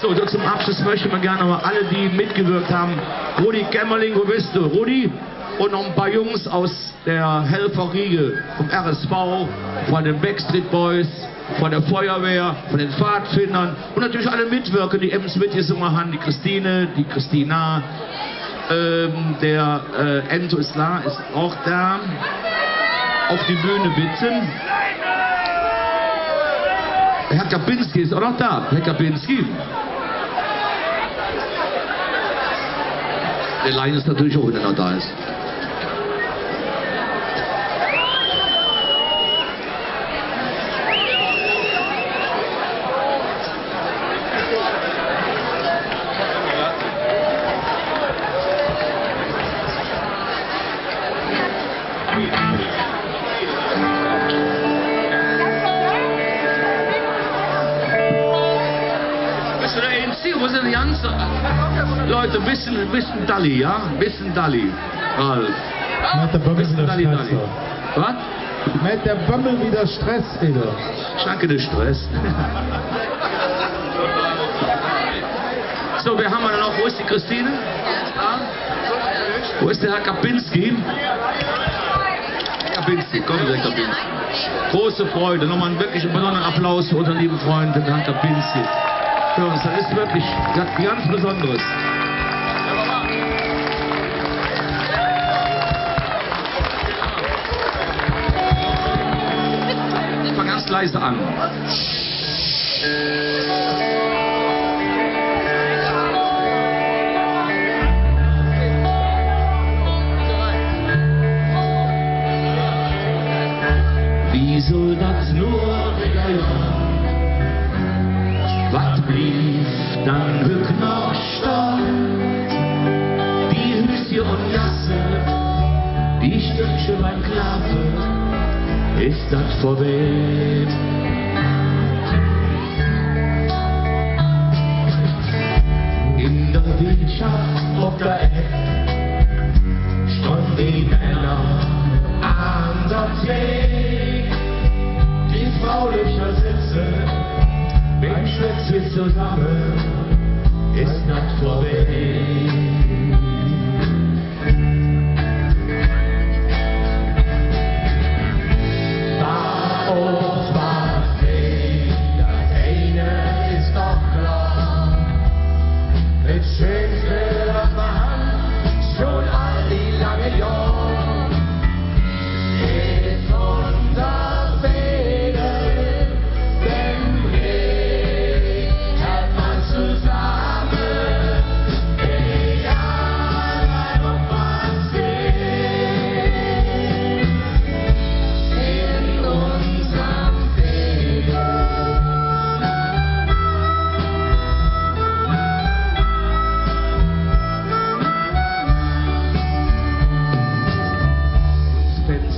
So, zum Abschluss möchte ich mal gerne noch alle, die mitgewirkt haben. Rudi Kämmerling, wo bist du? Rudi? Und noch ein paar Jungs aus der Helferriege, vom RSV, von den Backstreet Boys, von der Feuerwehr, von den Pfadfindern und natürlich alle Mitwirker, die eben mitgesungen haben. Die Christine, die Christina, der Ento Isla ist auch da. Auf die Bühne bitten. Herr Kapinski ist auch noch da. Herr Kapinski. Der Lein ist natürlich auch, wenn er noch da ist. Wo sind die ganzen Leute? Ein bisschen Dalli, ja? Ein bisschen Dalli. Mit der Bömmel wieder Stress. Was? Mit der Bömmel wieder Stress, Edo. Danke, der Stress. So, wir haben dann noch, wo ist die Christine? Wo ist der Herr Kapinski? Kapinski, kommen Sie, Herr Kapinski. Große Freude, nochmal einen wirklich besonderen Applaus für unseren lieben Freund, den Herrn Kapinski. Für uns, das ist wirklich ganz Besonderes. Ich fange ganz leise an. Wie soll das nur wieder? Was blieb dann wirklich noch stehen? Die Hüsse und Jasse, die Stückchen beim Klappe, ist das vorbei. In der Wirtschaft auf der Ecke standen die Männer an der Theke, die Fraulöcher sitzen. Wenn schwitzt wir zusammen, ist das vorbei. War uns was nicht, das eine ist doch klar. Das Schönste, was wir haben, schon all die lange Jahre, ist unser Fehler.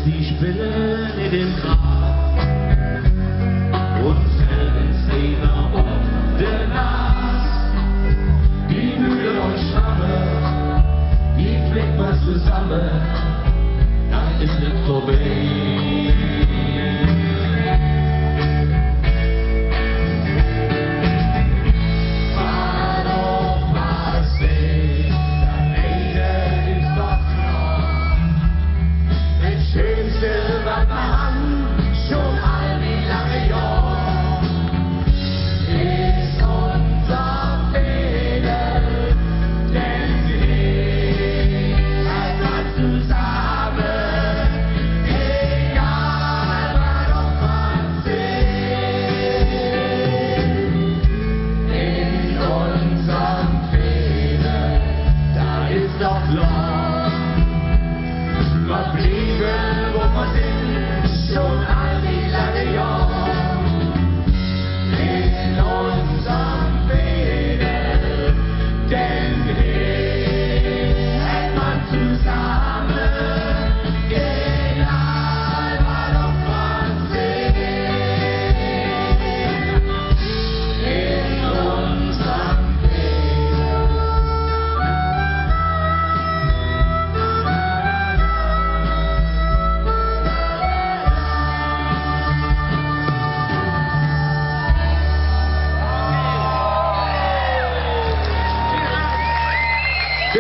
Die Spinne in dem Grab und Feldzähler um der Nas. Die Mühle und Schramme, die flickt man zusammen, dann ist es vorbei. Zusammen, hey.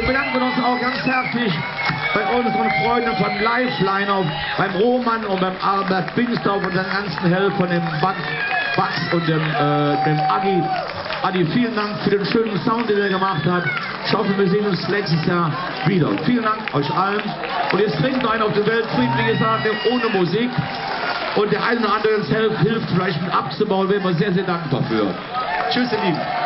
Wir bedanken uns auch ganz herzlich bei unseren Freunden von Lifeliner, beim Roman und beim Albert Bingsdorf und den ganzen Helfern, dem Bax und dem Adi. Adi, vielen Dank für den schönen Sound, den er gemacht hat. Ich hoffe, wir sehen uns nächstes Jahr wieder. Vielen Dank euch allen. Und jetzt trinkt noch einer auf den Weltfrieden, wie gesagt, ohne Musik. Und der eine oder andere hilft vielleicht mit abzubauen, wären wir sehr, sehr dankbar für. Tschüss, ihr Lieben.